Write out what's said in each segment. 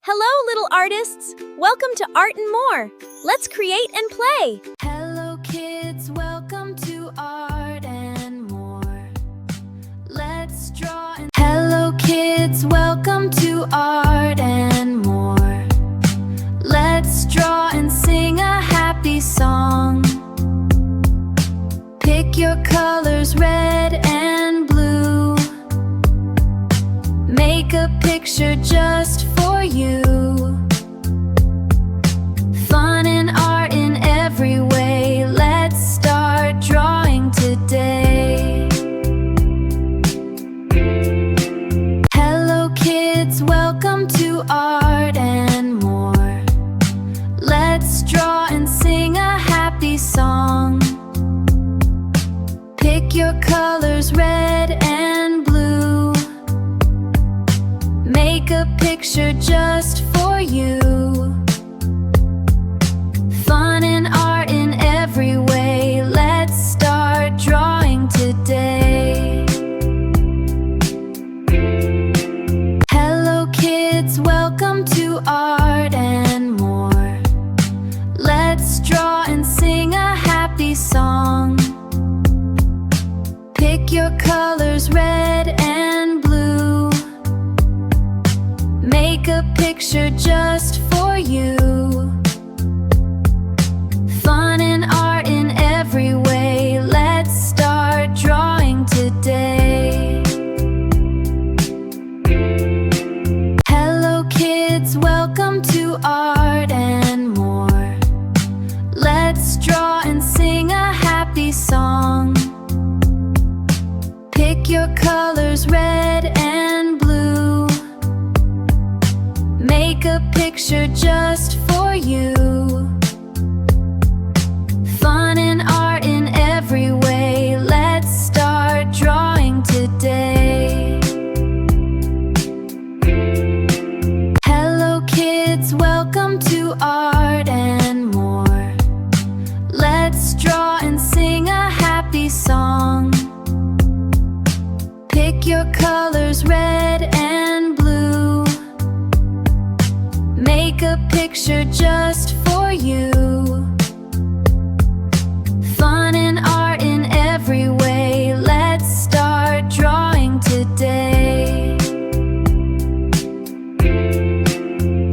Hello, little artists! Welcome to Art and More. Let's create and play. Hello kids, welcome to Art and More. Let's draw and Hello kids, welcome to Art and More. Let's draw and sing a happy song. Pick your colors red and blue. Make a picture just for you. Fun and art in every way. Let's start drawing today. Hello kids, welcome to Art and More. Let's draw and sing a happy song. Pick your colors red and blue. Make a picture just for you. Fun and art in every way. Let's start drawing today. Hello kids, welcome to Art and More. Let's draw and sing a happy song. Pick your colors red and blue. Make a picture just for you. Fun and art in every way. Let's start drawing today. Hello kids, welcome to Art and More. Let's draw and sing a happy song. Pick your colors red and blue. Make a picture just for you. Fun and art in every way. Let's start drawing today. Hello kids, welcome to Art and More. Let's draw and sing a happy song. Pick your colors red and blue. Make a picture just for you. Fun and art in every way. Let's start drawing today.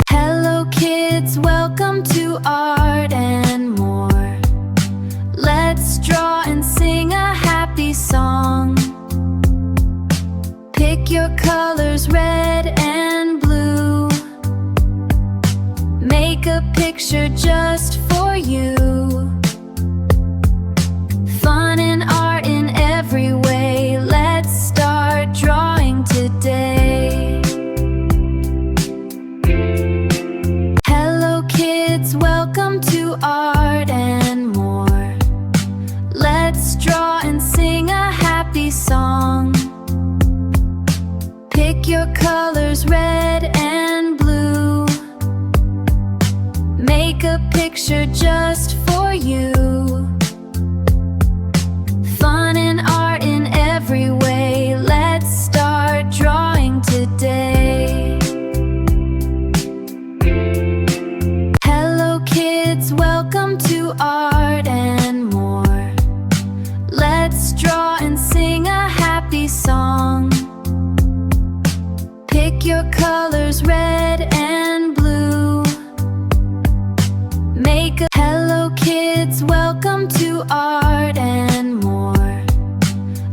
Hello kids, welcome to Art and More. Let's draw and sing a happy song. Pick your colors red and blue. Make a picture just for you. Fun and art in every way. Let's start drawing today. Hello kids, welcome to Art and More. Let's draw and sing a happy song. Pick your colors red and blue. Make a picture just for you. Fun and art in every way. Let's start drawing today. Hello kids, welcome to Art and More. Let's draw and sing a happy song. Pick your colors red and blue. Make a Hello kids, welcome to Art and More.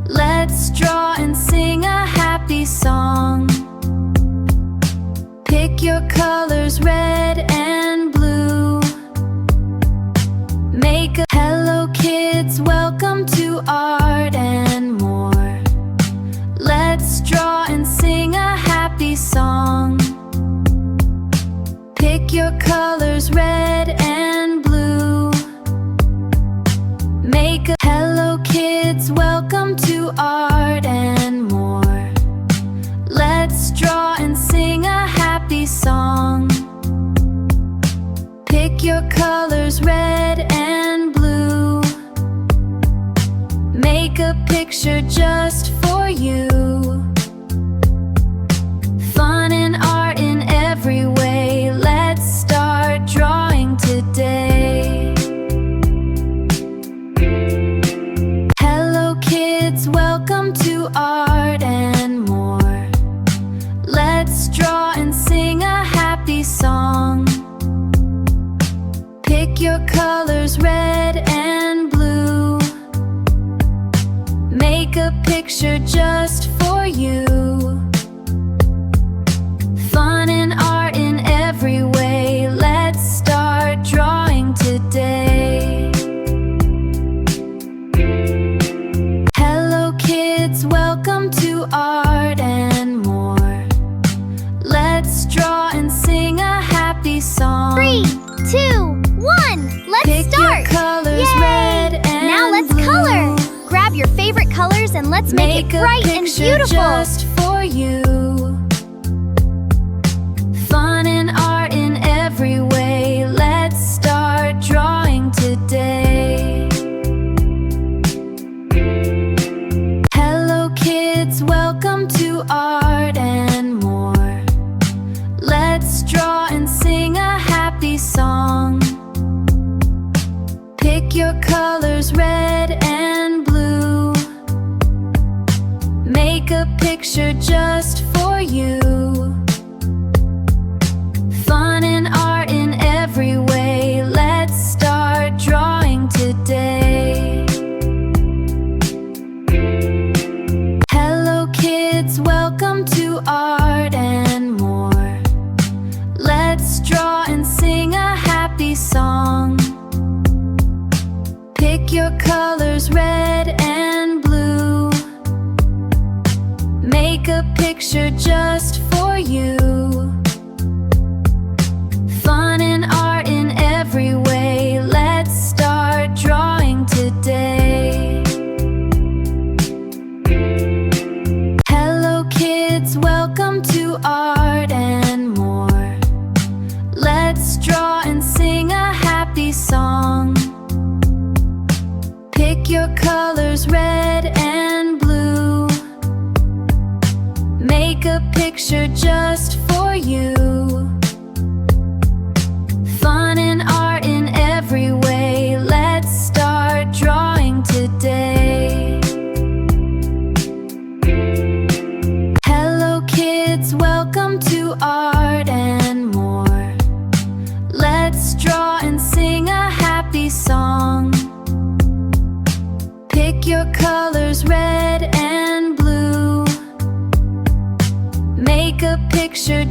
Let's draw and sing a happy song. Pick your colors red and blue. Make a Hello kids, welcome to Art and More. Let's draw and sing a happy song. Pick your colors red and blue. Make a Hello kids, welcome to Art and More. Let's draw and sing a happy song. Pick your colors red and blue. Make a picture just for you. Fun and art in every way. Let's make it bright and beautiful. Just for you. Fun and art in every way. Let's start drawing today. Hello kids, welcome to Art and More. Let's draw and sing a happy song. Pick your colors, red and blue. Make a picture just for you. Fun and art in every way. Let's start drawing today. Hello kids, welcome to Art and More. Let's draw and sing a happy song. Pick your colors, red and blue. Make a picture just for you. Fun and art in every way. Let's start drawing today. Hello kids, welcome to Art and More. Let's draw and sing a happy song. Pick your colors, red and blue. Make a picture just for you. Fun and art in every way. Let's start drawing today. Hello kids, welcome to Art and More. Let's draw and sing a happy song. Pick your colors, red and blue. Make a picture